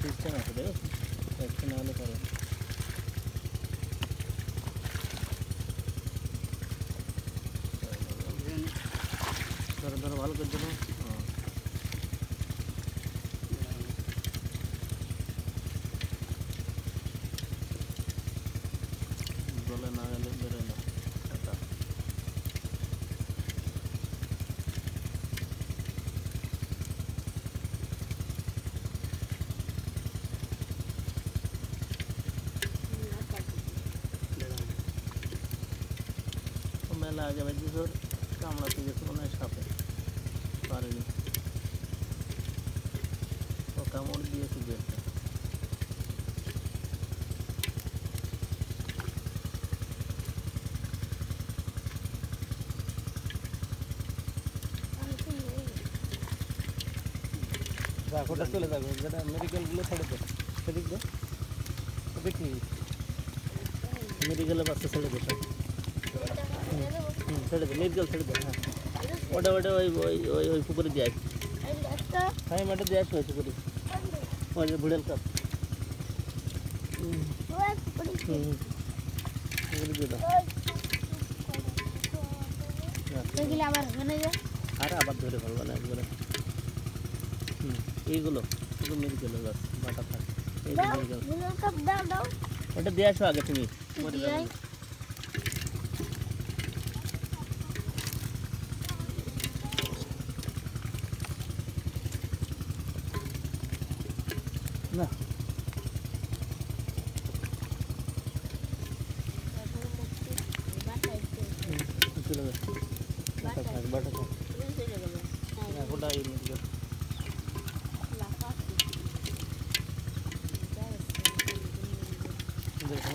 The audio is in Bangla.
সিস্টেম আছে দেখো, একটা না হলে পারে ধরো ধরো ভালো করে ধরো। জলে না গেলে বেরোয় না এটা। মেলা আগে বাজি ধর কামড়াতে গেছে মনে হয় সাপে, পারেনি, ও কামড় দিয়েছে দু একটা। ওটা চলে যাবে, যেটা মেডিকেলগুলো ছেড়ে দে, সেদিক দে দেখি মেডিকেলের বাচ্চা ছেড়ে দে সব। ছেড়ে দে, মেডিকেল ছেড়ে দে। হ্যাঁ ওটা ওটা ওই ওই ওই ওই পুকুরে দিয়ে আসি, হ্যাঁ মাঠে দিয়ে আসবে ওই পুকুরে, ওই যে বুড়েল কাপ পুকুরে দিয়ে দাও। আর আবার ধরে ফেলবো না একবারে। এইগুলো শুধু মেডিকেলের গাছ বাটা থাকে, ওটা দিয়ে আসো আগে তুমি। না চলে যাচ্ছে বাটা থাক, বাটা থাক, ওটাই মেডিকেল। দেখো